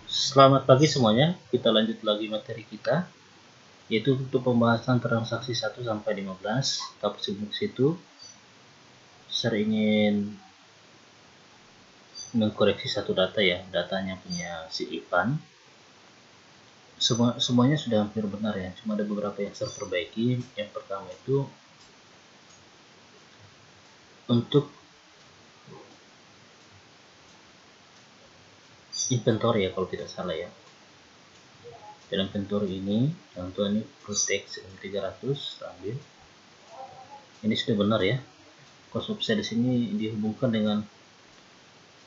Selamat pagi semuanya, kita lanjut lagi materi kita, yaitu untuk pembahasan transaksi 1 sampai 15. Tapi sebelum situ, saya ingin mengkoreksi satu data ya, datanya punya si Ivan. Semuanya sudah hampir benar ya, cuma ada beberapa yang saya perbaiki. Yang pertama itu untuk inventory ya, kalau tidak salah ya. Dalam inventory ini, contohnya Protex M300 ambil. Ini sudah benar ya. Cost of sales ini dihubungkan dengan,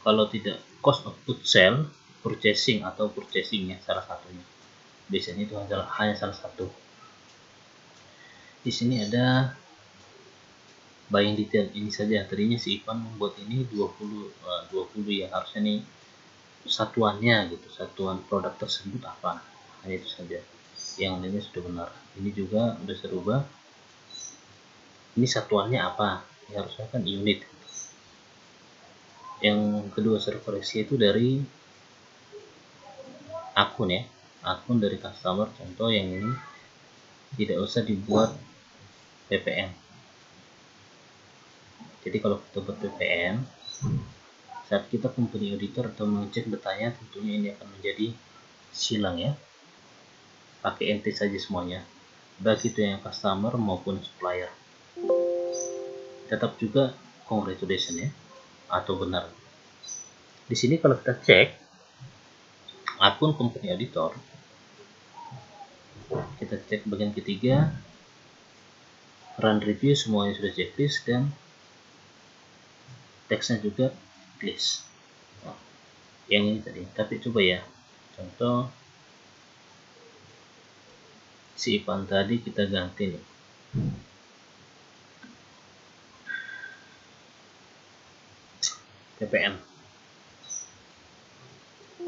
kalau tidak cost of goods sell, purchasing atau purchasingnya salah satunya. Biasanya itu hanya salah satu. Di sini ada buying detail ini saja. Tadinya si Ivan membuat ini 20 ya, harusnya nih satuannya gitu, satuan produk tersebut apa. Hanya itu saja. Yang lainnya sudah benar. Ini juga sudah saya rubah. Ini satuannya apa? Ya, harusnya kan unit. Yang kedua saya koreksi itu dari akun ya, akun dari customer. Contoh yang ini tidak usah dibuat PPN. Jadi kalau kita buat PPN, saat kita company auditor atau mengecek datanya, tentunya ini akan menjadi silang ya. Pakai nt saja semuanya, baik itu yang customer maupun supplier. Tetap juga congratulations ya, atau benar. Di sini kalau kita cek akun company auditor, kita cek bagian ketiga, run review semuanya sudah checklist dan teksnya juga list. Nah, yang ini tadi. Tapi coba ya, contoh si Ivan tadi kita ganti nih. PPN.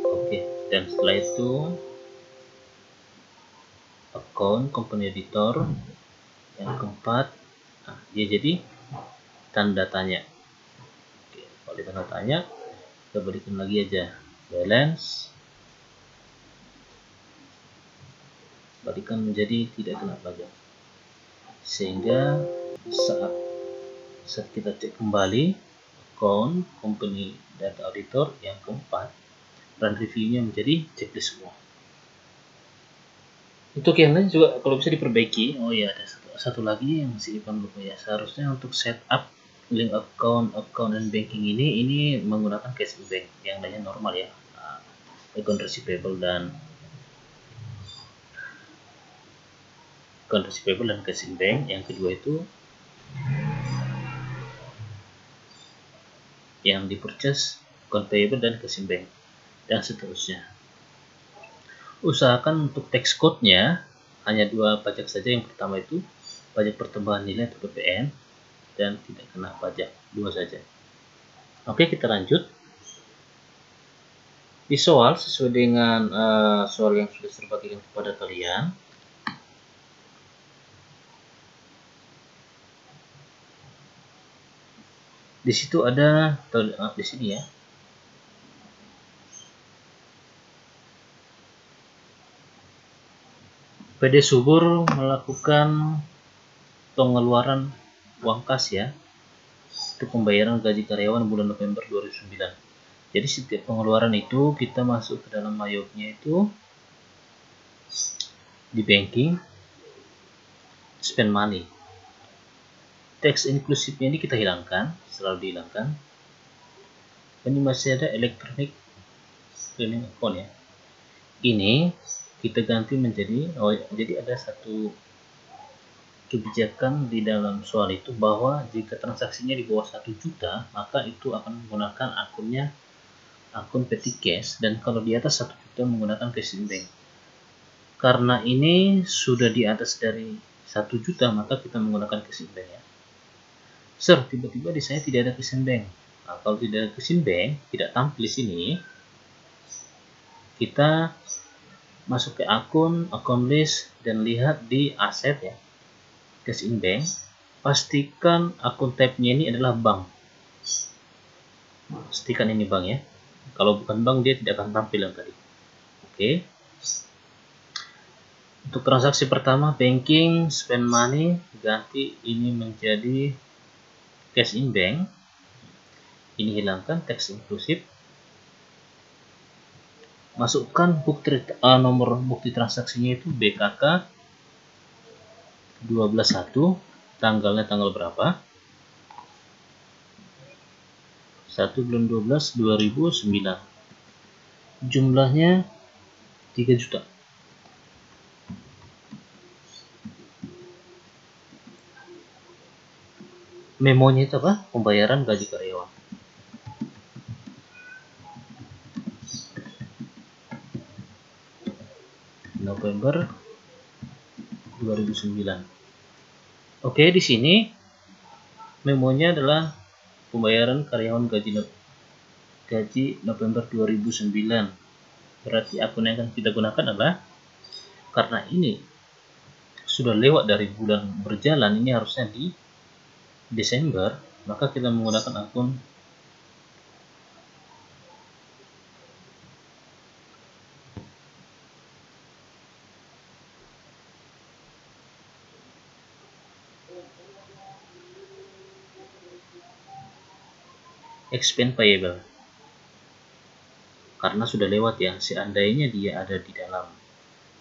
Oke, dan setelah itu account company editor yang keempat. Nah, dia jadi tanda tanya. Oke, kalau di tanda tanya kita berikan lagi aja balance, berikan menjadi tidak kena pajak, sehingga saat kita cek kembali account company data auditor yang keempat, run reviewnya menjadi checklist semua. Untuk yang lain juga kalau bisa diperbaiki. Oh ya, ada satu lagi yang masih Ivan lupa ya. Seharusnya untuk setup link account dan banking ini menggunakan cash in bank. Yang lainnya normal ya, account receivable dan cash in bank. Yang kedua itu yang di purchase, account payable dan cash in bank, dan seterusnya. Usahakan untuk tax code-nya hanya 2 pajak saja. Yang pertama itu pajak pertambahan nilai atau PPN, dan tidak kena pajak, 2 saja. Oke, kita lanjut. Di soal sesuai dengan soal yang sudah saya bagikan kepada kalian. Di situ ada di sini ya. PD Subur melakukan pengeluaran uang kas ya, untuk pembayaran gaji karyawan bulan November 2009. Jadi setiap pengeluaran itu kita masuk ke dalam mayoknya itu di banking, spend money. Tax inklusifnya ini kita hilangkan, selalu dihilangkan. Ini masih ada electronic clearing account ya. Ini kita ganti menjadi, jadi ada satu kebijakan di dalam soal itu bahwa jika transaksinya di bawah 1 juta, maka itu akan menggunakan akun petty cash, dan kalau di atas 1 juta menggunakan cash in bank. Karena ini sudah di atas dari 1 juta, maka kita menggunakan cash in bank ya. Sir, tiba-tiba di saya tidak ada cash in bank. Nah, kalau tidak ada cash in bank, tidak tampil di sini, kita masuk ke account list dan lihat di aset ya, cash in bank. Pastikan akun tab-nya ini adalah bank. Pastikan ini bank ya. Kalau bukan bank, dia tidak akan tampil yang tadi. Oke. Untuk transaksi pertama banking spend money, ganti ini menjadi cash in bank. Ini hilangkan teks inklusif. Masukkan nomor bukti transaksinya itu BKK 12.1, tanggalnya tanggal berapa? 1/12/2009. Jumlahnya 3 juta. Memonya itu apa? Pembayaran gaji karyawan. November 2009. Oke, di sini memonya adalah pembayaran karyawan gaji November 2009. Berarti akun yang akan kita gunakan adalah, karena ini sudah lewat dari bulan berjalan, ini harusnya di Desember, maka kita menggunakan akun expense payable. Karena sudah lewat ya, seandainya dia ada di dalam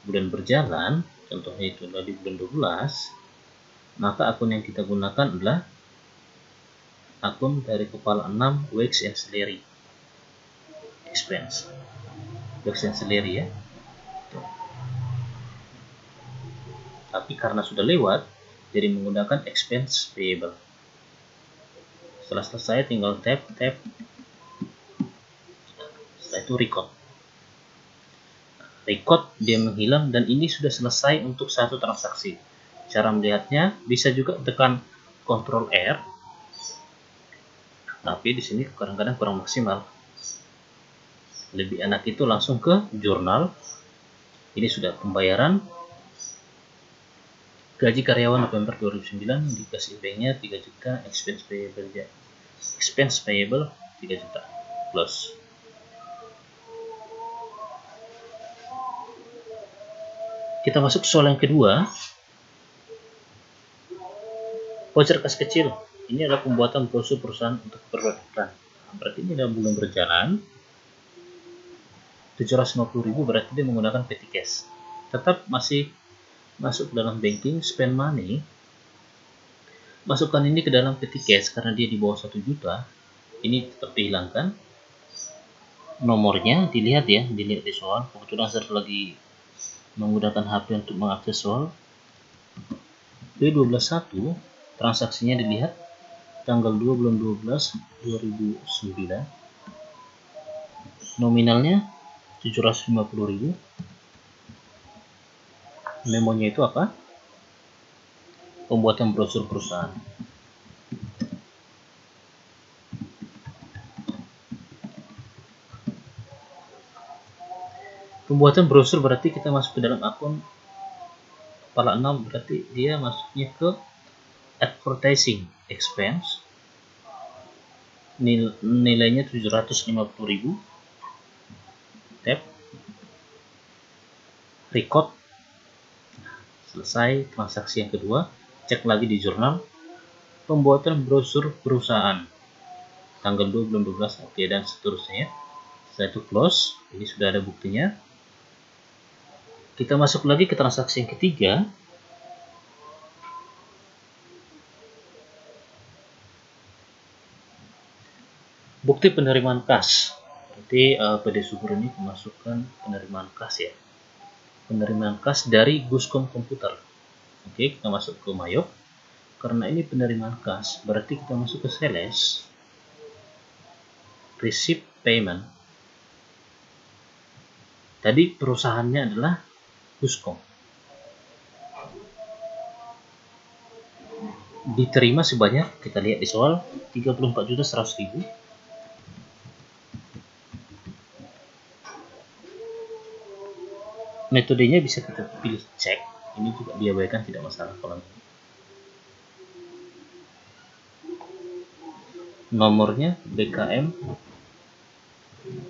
bulan berjalan, contohnya itu adalah di bulan 12, maka akun yang kita gunakan adalah akun dari kepala 6 Wage and Salary Expense. Wage and Salary ya. Tapi karena sudah lewat, jadi menggunakan expense payable. Setelah selesai tinggal tab. Setelah itu record dia menghilang, dan ini sudah selesai untuk satu transaksi. Cara melihatnya bisa juga tekan Ctrl R, tapi di sini kadang-kadang kurang maksimal. Lebih enak itu langsung ke jurnal. Ini sudah pembayaran gaji karyawan November 2009, di cash in bank-nya 3 juta, expense payable 3 juta. Close. Kita masuk soal yang kedua. Voucher kas kecil. Ini adalah pembuatan brosur perusahaan untuk perwakilan. Berarti ini dalam bulan berjalan 750.000, berarti dia menggunakan petty cash. Tetap masih masuk dalam banking spend money. Masukkan ini ke dalam petty cash karena dia di bawah 1 juta. Ini tetap dihilangkan. Nomornya dilihat ya, dilihat di soal. Kebetulan saya lagi menggunakan HP untuk mengakses soal. B12.1, transaksinya dilihat tanggal 2 bulan 12 2009. Nominalnya 750.000. Memonya itu apa? Pembuatan brosur perusahaan. Pembuatan brosur berarti kita masuk ke dalam akun kepala 6, berarti dia masuknya ke advertising expense. Nilainya 750.000. Tab record. Selesai transaksi yang kedua. Cek lagi di jurnal. Pembuatan brosur perusahaan tanggal 2 bulan 12, oke, dan seterusnya. Setelah itu close. Ini sudah ada buktinya. Kita masuk lagi ke transaksi yang ketiga. Bukti penerimaan kas. Berarti PD Subur ini memasukkan penerimaan kas ya. Penerimaan kas dari Guscom Komputer. Oke, kita masuk ke Mayop. Karena ini penerimaan kas, berarti kita masuk ke Sales. Receipt payment. Tadi perusahaannya adalah Guscom. Diterima sebanyak, kita lihat di soal, 34.100.000. Metodenya bisa kita pilih cek. Ini juga diabaikan, tidak masalah kalau ini. Nomornya BKM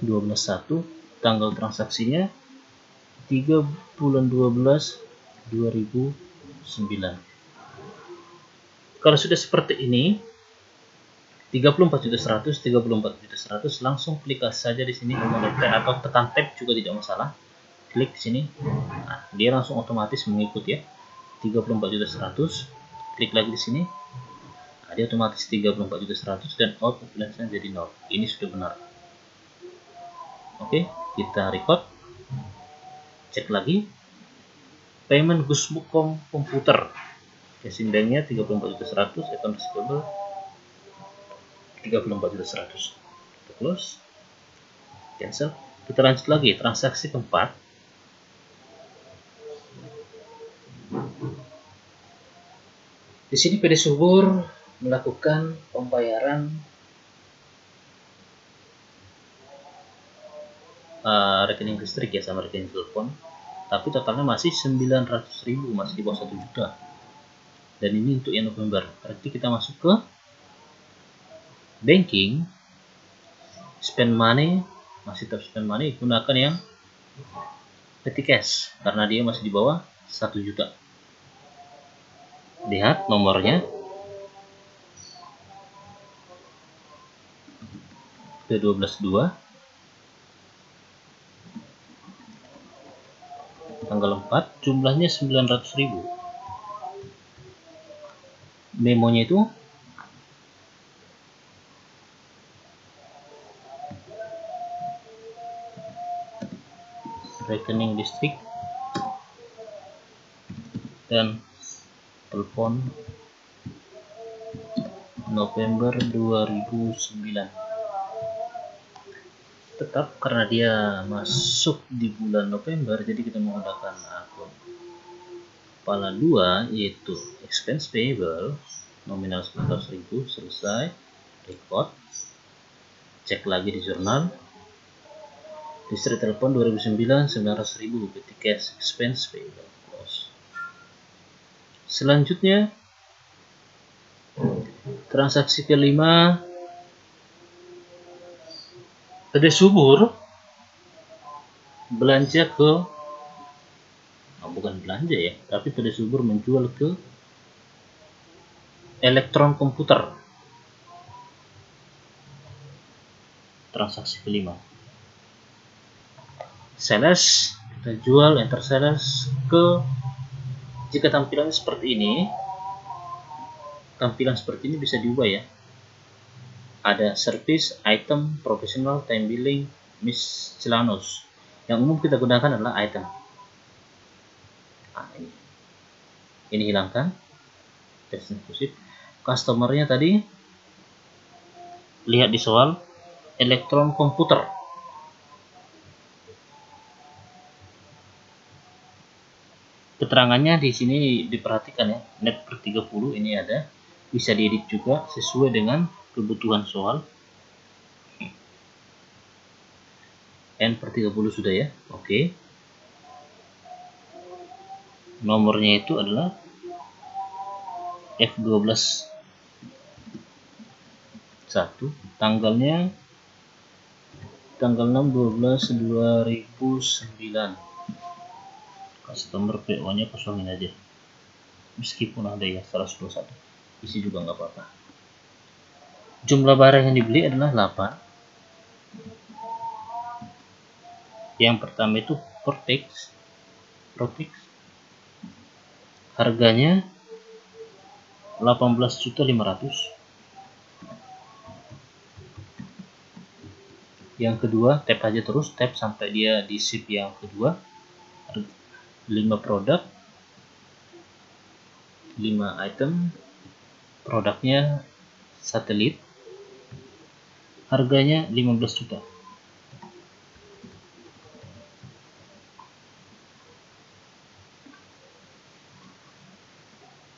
12.1, tanggal transaksinya 3 bulan 12 2009. Kalau sudah seperti ini 34.100, 34.100, langsung klik saja di sini atau tekan tab juga tidak masalah. Klik sini, nah, dia langsung otomatis mengikuti ya. 34.100, klik lagi di sini, nah, dia otomatis 34.100 dan output balance-nya jadi 0. Ini sudah benar. Oke, kita record, cek lagi. Payment Gusmukom komputer, casing banknya 34.100, account receivable 34.100. Kita close, cancel. Kita lanjut lagi transaksi keempat. Di sini PD Subur melakukan pembayaran rekening listrik ya sama rekening telepon, tapi totalnya masih 900.000, masih di bawah 1 juta. Dan ini untuk yang November. Berarti kita masuk ke banking, spend money, masih tetap spend money, gunakan yang petty cash karena dia masih di bawah 1 juta. Lihat nomornya ke 12.2, tanggal 4, jumlahnya 900.000. Memonya itu rekening listrik dan telepon November 2009. Tetap karena dia masuk di bulan November, jadi kita menggunakan akun kepala 2, yaitu expense payable nominal 900.000. Selesai, record, cek lagi di jurnal. Listrik telepon 2009 900.000, petty cash expense payable, close. Selanjutnya transaksi kelima, PD Subur belanja ke bukan belanja ya, tapi PD Subur menjual ke elektron komputer. Transaksi kelima, sales, kita jual, enter sales ke, jika tampilannya seperti ini, tampilan seperti ini bisa diubah ya. Ada service, item, professional, time billing, miscellaneous. Yang umum kita gunakan adalah item. Nah, ini hilangkan. Test inclusive. Customernya tadi lihat di soal elektron komputer. Keterangannya di sini diperhatikan ya. Net per 30 ini ada, bisa diedit juga sesuai dengan kebutuhan soal. N per 30 sudah ya. Oke. Nomornya itu adalah F12 1, tanggalnya tanggal 6/12/2009. Customer PO nya kosongin aja, meskipun ada ya 121, isi juga nggak apa-apa. Jumlah barang yang dibeli adalah 8. Yang pertama itu Protex, harganya 18.500.000. Yang kedua, tap aja terus, tap sampai dia di sheet yang kedua. 5 produk, 5 item, produknya satelit, harganya 15 juta.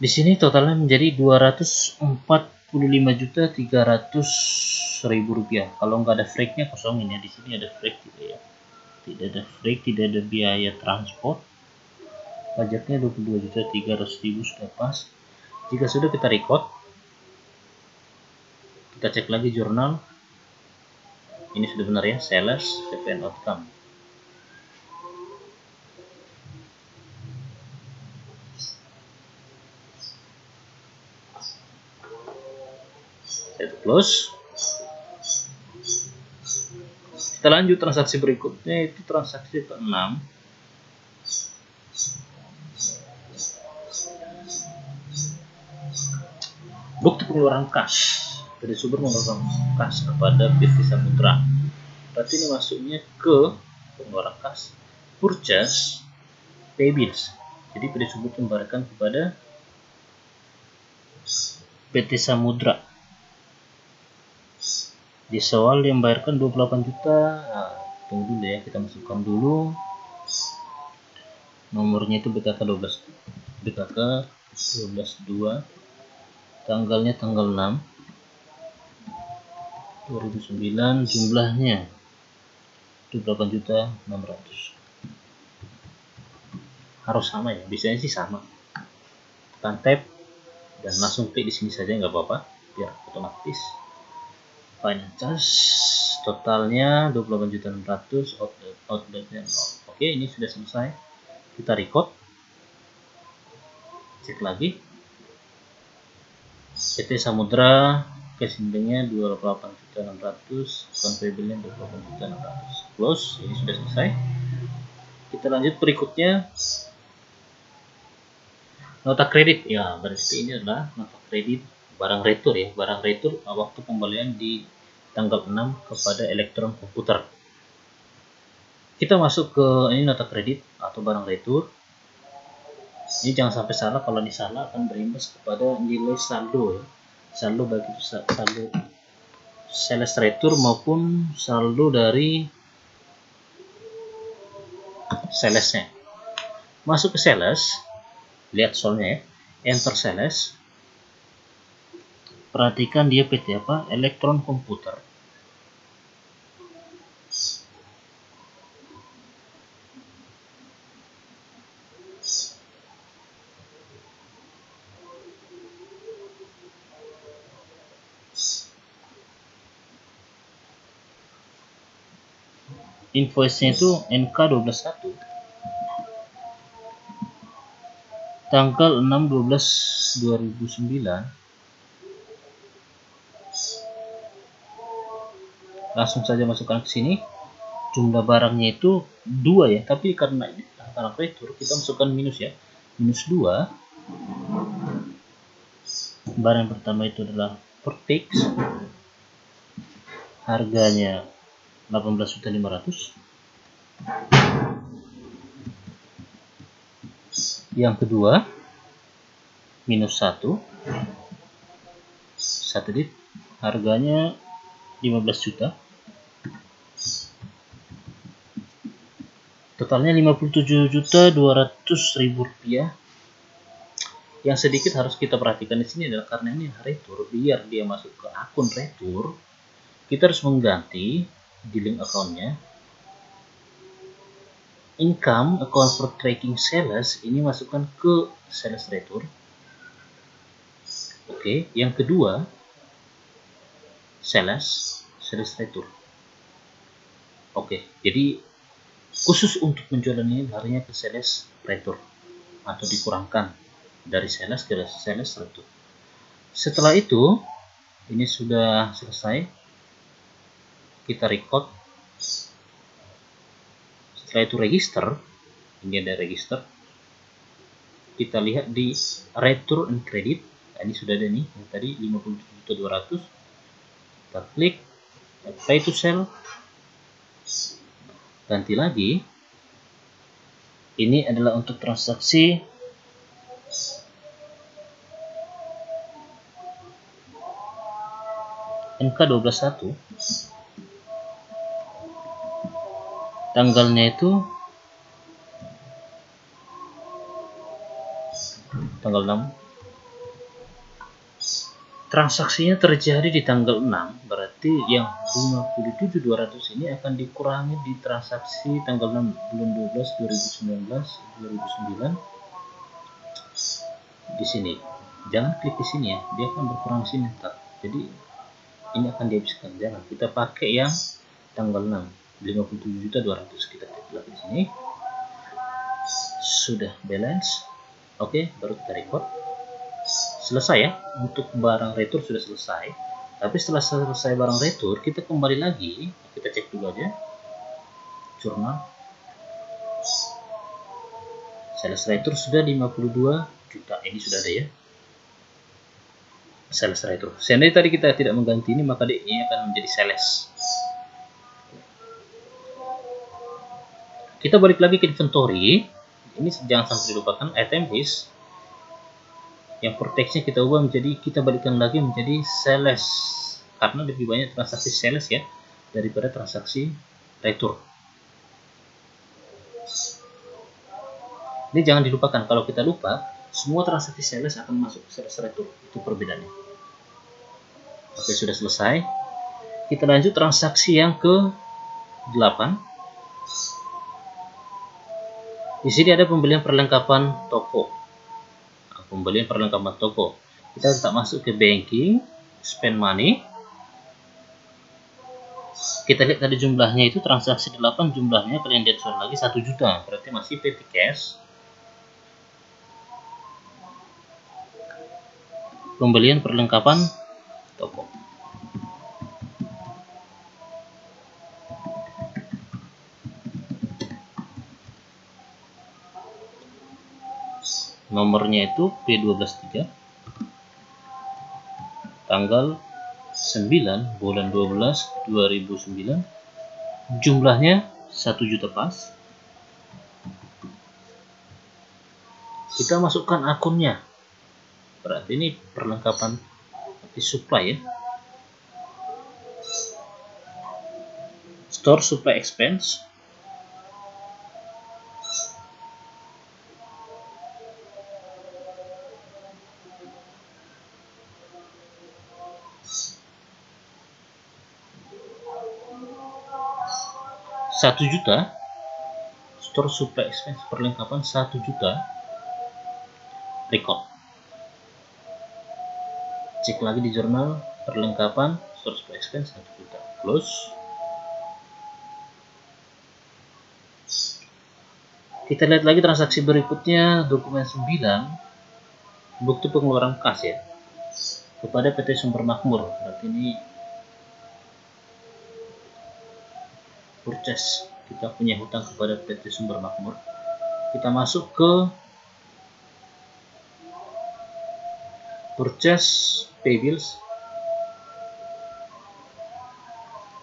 Di sini totalnya menjadi 245.300.000 rupiah. Kalau nggak ada freight-nya kosongin ya. Di sini ada freight tidak ya? Tidak ada freight, tidak ada biaya transport. Pajaknya 22.300.000 sudah pas. Jika sudah, kita record. Kita cek lagi jurnal. Ini sudah benar ya, sales, PPN outcome. Itu close. Kita lanjut transaksi berikutnya, itu transaksi ke-6. Bukti pengeluaran kas. Dari sumber mengeluarkan kas kepada PT Samudra. Berarti ini masuknya ke pengeluaran kas, purchase, pay bills. Jadi PT Sumber membayarkan kepada PT Samudra. Di soal yang membayarkan 28 juta. Nah, tunggu dulu ya, kita masukkan dulu. Nomornya itu BKK 12. BKK 122. Tanggalnya tanggal 6 2009, jumlahnya 28.600. Harus sama ya, biasanya sih sama. Tekan tab dan langsung klik di sini saja, nggak apa-apa, biar otomatis. Finance totalnya 28.600, outletnya 0. Oke, ini sudah selesai. Kita record, cek lagi. PT Samudra cash in-banknya 28.600, account payable-nya 28.600. Close, ini sudah selesai. Kita lanjut berikutnya, nota kredit. Ya, berarti ini adalah nota kredit barang retur ya, barang retur waktu pembelian di tanggal 6 kepada elektron komputer. Kita masuk ke ini nota kredit atau barang retur. Ini jangan sampai salah, kalau ini salah akan berimbas kepada nilai saldo ya. Saldo baik itu saldo sales retur maupun saldo dari salesnya. Masuk ke sales, lihat soalnya ya, enter sales. Perhatikan dia PT apa? Elektron komputer. Invoice-nya itu NK121 tanggal 6/12/2009. Langsung saja masukkan ke sini. Jumlah barangnya itu 2 ya, tapi karena ini barang retur kita masukkan minus ya. Minus 2. Barang yang pertama itu adalah Vertex. Harganya 18.500. Yang kedua minus 1 satelit, harganya 15 juta. Totalnya 57.200.000 rupiah. Yang sedikit harus kita perhatikan di sini adalah karena ini retur, biar dia masuk ke akun retur, kita harus mengganti di link akunnya. Income account for tracking sales ini masukkan ke sales retur. Oke, yang kedua sales retur. Oke, jadi khusus untuk penjualan ini larinya ke sales retur atau dikurangkan dari sales ke sales retur. Setelah itu, ini sudah selesai. Kita record. Setelah itu register. Ini ada register. Kita lihat di return and credit. Nah, ini sudah ada nih, yang tadi 57.200. Kita klik apply to sell. Ganti lagi. Ini adalah untuk transaksi NK121. Tanggalnya itu tanggal 6. Transaksinya terjadi di tanggal 6, berarti yang 57.200 ini akan dikurangi di transaksi tanggal 6 bulan 12 2009. Di sini. Jangan klik di sini ya, dia akan berkurang di sini ntar. Jadi ini akan dihabiskan. Jangan, kita pakai yang tanggal 6, 57.200. Kita klik lagi di sini. Sudah balance. Oke, baru kita record. Selesai ya, untuk barang retur sudah selesai. Tapi setelah selesai barang retur, kita kembali lagi, kita cek dulu aja jurnal. Sales retur sudah 52 juta, ini sudah ada ya. Sales retur. Seandainya tadi kita tidak mengganti ini, maka ini akan menjadi sales. Kita balik lagi ke inventory. Ini jangan sampai dilupakan, item list. Yang for text-nya kita ubah menjadi, kita balikkan lagi menjadi sales, karena lebih banyak transaksi sales ya daripada transaksi retur. Ini jangan dilupakan, kalau kita lupa, semua transaksi sales akan masuk ke sales retur. Itu perbedaannya. Oke, sudah selesai. Kita lanjut transaksi yang ke-8. Di sini ada pembelian perlengkapan toko. Pembelian perlengkapan toko. Kita tetap masuk ke banking, spend money. Kita lihat tadi jumlahnya itu transaksi 8, jumlahnya kalian lihat soal lagi 1 juta. Berarti masih petty cash. Pembelian perlengkapan toko. Nomornya itu P123, tanggal 9 bulan 12 2009, jumlahnya 1 juta pas. Kita masukkan akunnya, berarti ini perlengkapan supply ya. Store supply expense. Satu juta, store supply expense perlengkapan 1 juta, record. Cek lagi di jurnal perlengkapan store supply expense 1 juta, close. Kita lihat lagi transaksi berikutnya, dokumen 9, bukti pengeluaran kas ya, kepada PT Sumber Makmur. Berarti ini purchase, kita punya hutang kepada PT Sumber Makmur. Kita masuk ke purchase pay bills.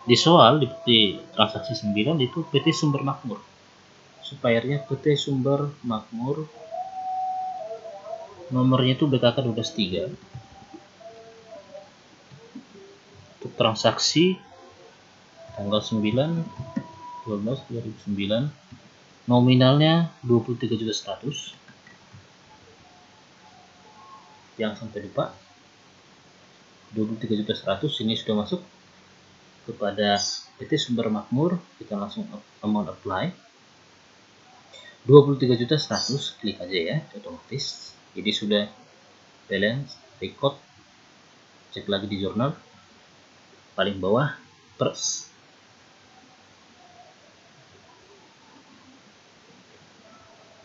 Di soal di transaksi 9 itu PT Sumber Makmur. Suppliernya PT Sumber Makmur. Nomornya itu BKK 123. Untuk transaksi tanggal 9/12/2009, nominalnya 23.100.000. Jangan sampai lupa, 23.100.000 ini sudah masuk kepada PT Sumber Makmur. Kita langsung amount apply 23.100.000, klik aja ya, otomatis. Jadi sudah balance record. Cek lagi di jurnal paling bawah,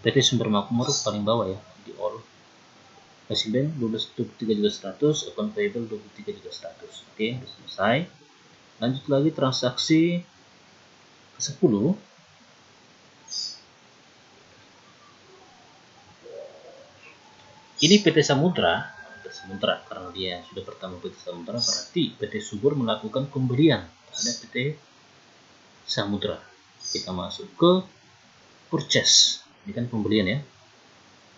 PT Sumber Makmur paling bawah ya, di all. Presiden 23.100.000, account payable 23.100.000. Oke, selesai. Lanjut lagi transaksi ke-10. Ini PT Samudra. Karena dia sudah pertama PT Samudra, berarti PT Subur melakukan pembelian terhadap PT Samudra. Kita masuk ke purchase. Ini kan pembelian ya.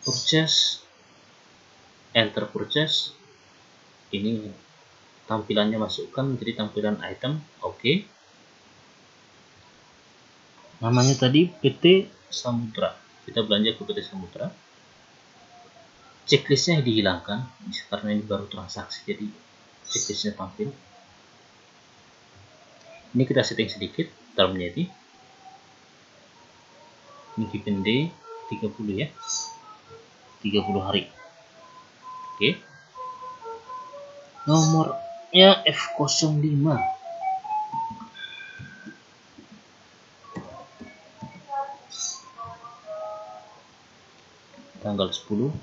Purchase, enter purchase. Ini tampilannya masukkan menjadi tampilan item. Oke. Namanya tadi PT Samudra. Kita belanja ke PT Samudra. Checklistnya dihilangkan karena ini baru transaksi, jadi checklistnya tampil. Ini kita setting sedikit termnya ini given day 30 ya, 30 hari. Oke. Nomornya F05. Tanggal 10.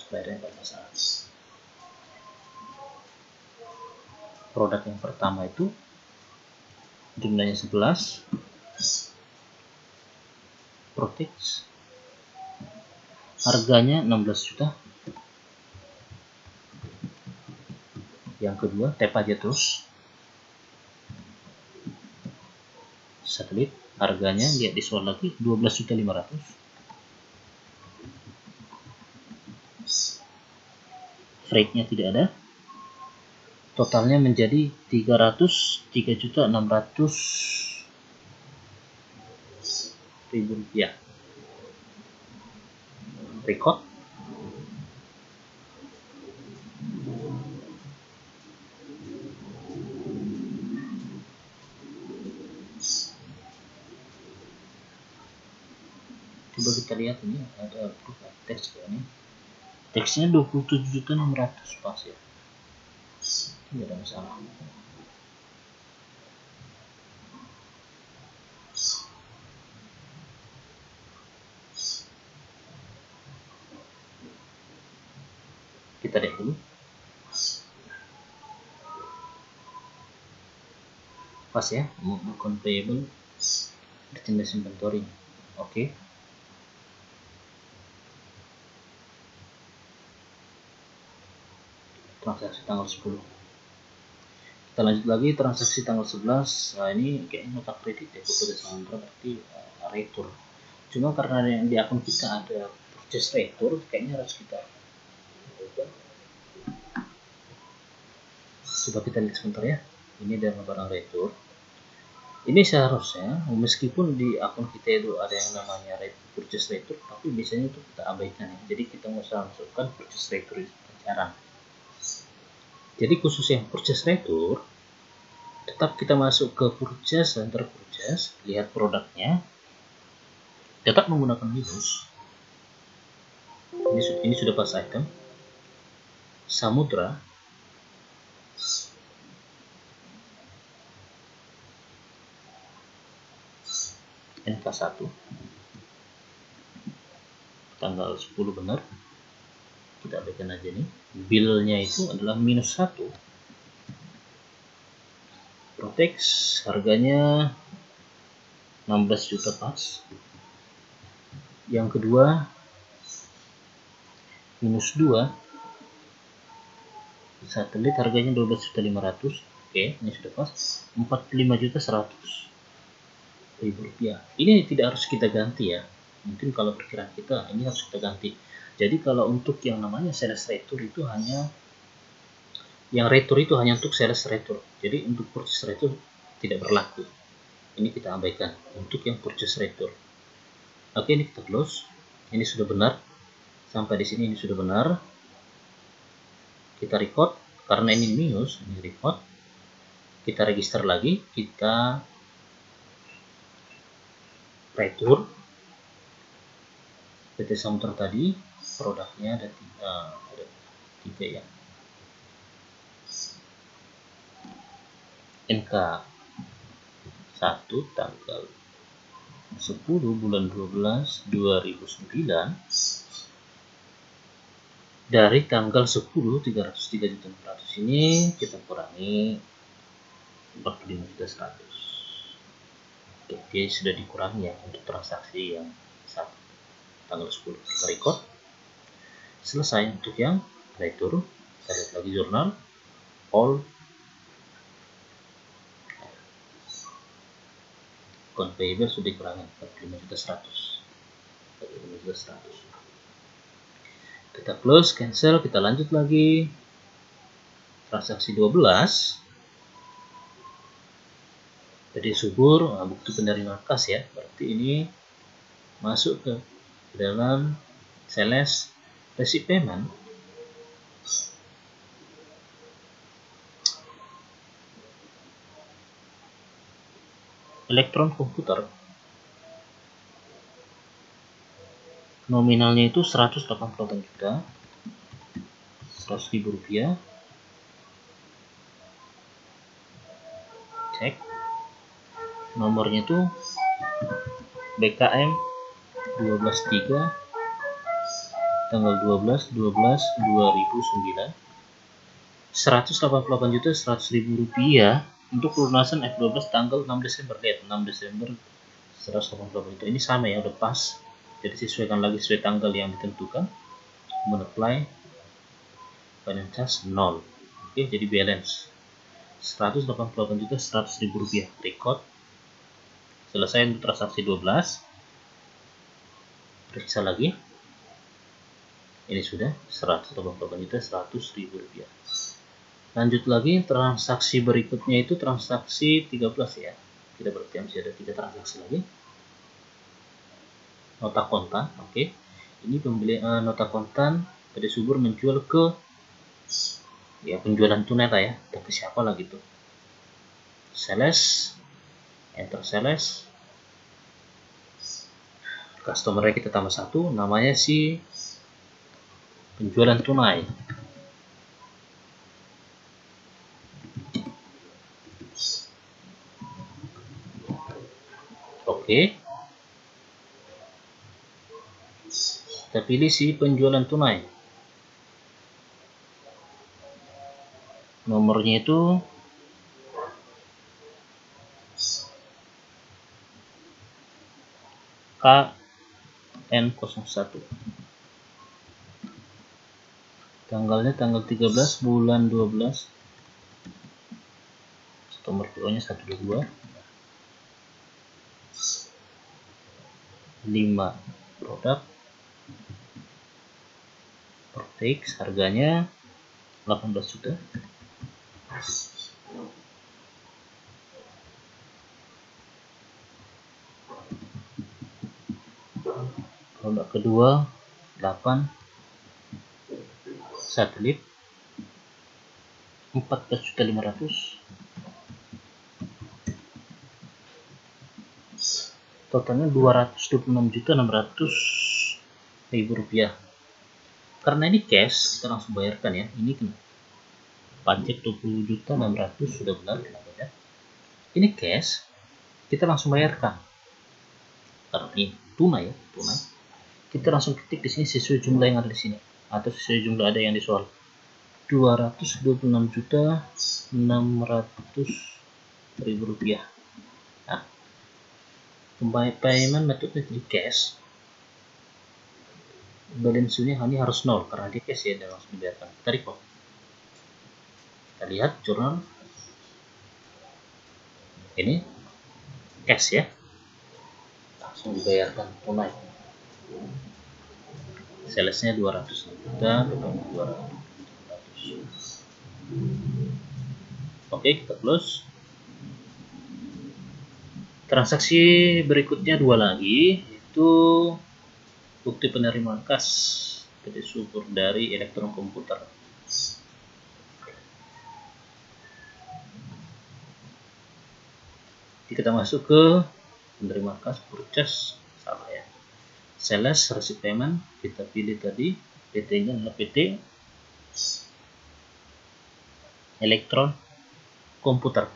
supplier bermasalah. Produk yang pertama itu jumlahnya 11, Protex, harganya 16 juta. Yang kedua, tap aja terus, satelit, harganya lihat di soal lagi 12.500.000. Freight-nya tidak ada, totalnya menjadi 303.600.000 rupiah. Record. Coba kita lihat ini ada berapa teks ini. Teksnya 27.600.000 pas ya. Tidak ada masalah. Kita lihat dulu. Pas ya, account payable, merchandise inventory. Oke. Transaksi tanggal 10. Kita lanjut lagi transaksi tanggal 11. Nah, ini kayaknya nota kredit ya, kepada Sandra, berarti retur. Cuma karena yang di akun kita ada purchase retur, kayaknya harus kita coba kita lihat sebentar ya. Ini ada barang retur. Ini seharusnya meskipun di akun kita itu ada yang namanya purchase retur, tapi biasanya itu kita abaikan ya. Jadi kita mau masukkan purchase retur itu jarang. Jadi khusus yang purchase retur, tetap kita masuk ke purchase, enter purchase, lihat produknya, tetap menggunakan minus. Ini sudah pas item. Samudra, NK1, tanggal 10 benar. Kita abaikan aja nih. Bill-nya itu adalah -1. Protex, harganya 16 juta pas. Yang kedua, -2. Satelit, harganya 12.500.000. Oke, ini sudah pas. 45.100.000 rupiah. Ini tidak harus kita ganti ya. Mungkin kalau perkiraan kita ini harus kita ganti. Jadi kalau untuk yang namanya sales retur itu hanya untuk sales retur. Jadi untuk purchase retur tidak berlaku. Ini kita abaikan untuk yang purchase retur. Oke, ini kita close. Ini sudah benar. Sampai di sini ini sudah benar. Kita record karena ini minus, ini record. Kita register lagi, kita retur PT Samudra tadi, produknya ada 3 ya. NK1 tanggal 10 bulan 12 2009 dari tanggal 10 303.600.000 ini kita kurangi 45.100.000. Oke, dia sudah dikurangi ya untuk transaksi yang satu tanggal 10. Kita record. Selesai untuk yang retur. Kita lihat lagi jurnal all account payable sudah dikurangi 45.100.000. Kita close, cancel, kita lanjut lagi transaksi 12. Jadi subur, bukti penerimaan kas ya, berarti ini masuk ke dalam sales receipt payment. Elektron komputer, nominalnya itu 188 juta 100.000 rupiah. Cek nomornya itu BKM 123 tanggal 12/12/2009, 188.100.000 rupiah untuk pelunasan F12 tanggal 6 Desember. Lihat, 6 Desember 188 itu, ini sama ya, udah pas. Jadi sesuaikan lagi sesuai tanggal yang ditentukan. Apply finance charge 0. Oke, jadi balance 188.100.000 rupiah. Record. Selesai untuk transaksi 12. Periksa lagi. Ini sudah 188.100.000 rupiah. Lanjut lagi, transaksi berikutnya itu transaksi 13 ya. Kita berarti masih ada 3 transaksi lagi. Nota kontan, oke. Ini pembelian nota kontan PT Subur menjual ke, ya penjualan tunai lah ya, atau ke siapa lah gitu. Sales, enter sales. Customer kita tambah 1, namanya si penjualan tunai. Oke. Kita pilih si penjualan tunai. Nomornya itu KN01. Tanggalnya tanggal 13 bulan 12. Nomor PO-nya 122. 5 produk. Per fix harganya 18 juta. Produk kedua 8 satelit 14.500.000. Totalnya 226.600.000 rupiah. Karena ini cash, kita langsung bayarkan ya. Ini kan pajak 20.600.000 sudah benar ya. Ini cash, kita langsung bayarkan. Karena ini tunai ya, tunai. Kita langsung ketik di sini sesuai jumlah yang ada di sini atau sesuai jumlah ada yang di soal. 226.600.000 rupiah. Nah, payment metode di cash. Balance-nya ini harus 0 karena di cash ya, dan langsung dibayarkan. Kita record. Kita lihat jurnal. Ini cash ya. Langsung dibayarkan tunai. Salesnya 200 juta, 200. Oke, kita close. Transaksi berikutnya 2 lagi, itu bukti penerimaan kas PT Subur dari Elektron Komputer. Jadi kita masuk ke penerimaan kas purchase, salah ya. Sales receipt payment, kita pilih tadi PT-nya adalah PT Elektron Komputer.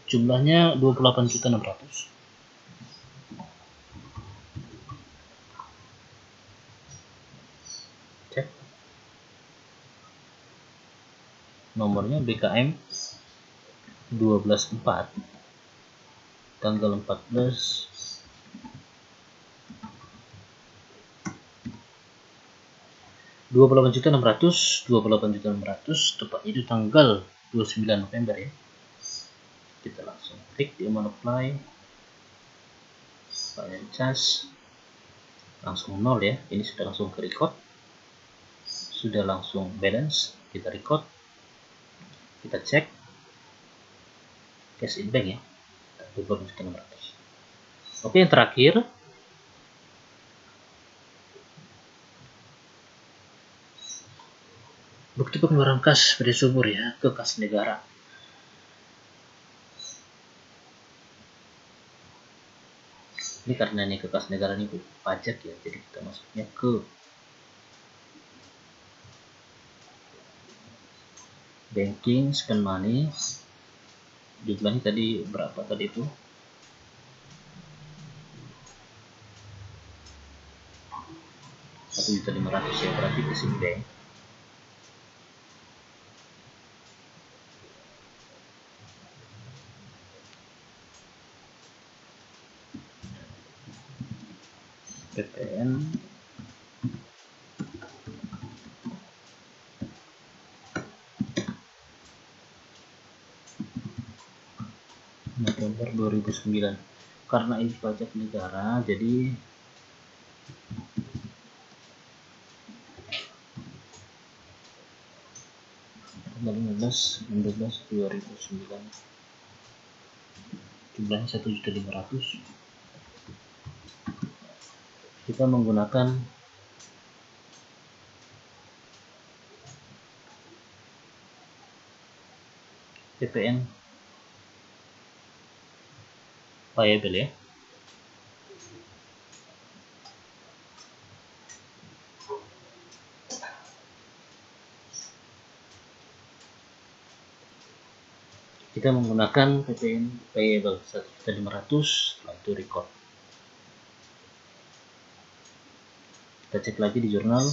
Jumlahnya 28.600.000. Cek. Nomornya BKM 12.4 tanggal 14 28.600.000, tepatnya itu tanggal 29 November ya. Kita langsung klik di apply finance charge, langsung 0 ya. Ini sudah langsung ke record, sudah langsung balance. Kita record, kita cek cash in bank ya, 28.600.000. Oke, yang terakhir bukti pengeluaran kas PT Subur ya ke kas negara. Ini karena ini ke kas negara ini pajak ya, jadi kita masuknya ke banking, spend money. Jumlahnya tadi berapa tadi itu? 1.500.000 ya, berarti casing bank PPN November 2009. Karena ini pajak negara, jadi tanggal 15/12/2009 jumlahnya 1.500.000. Kita menggunakan PPN payable ya. Kita menggunakan PPN payable 1.500.000, itu record. Kita cek lagi di jurnal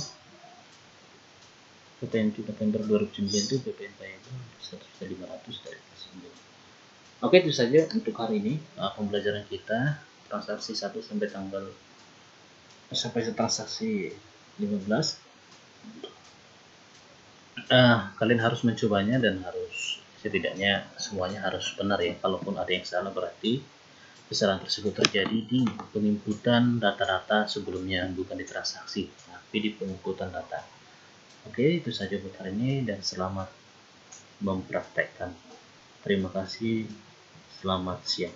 PPN November 2009 itu PPN payable 1.500.000 dari casing bank. Oke, itu saja untuk hari ini pembelajaran kita transaksi 1 sampai transaksi 15. Kalian harus mencobanya dan harus setidaknya semuanya harus benar ya. Kalaupun ada yang salah berarti kesalahan tersebut terjadi di penginputan data-data sebelumnya, bukan di transaksi tapi di penginputan data. Oke, itu saja buat hari ini dan selamat mempraktekkan. Terima kasih, selamat siang.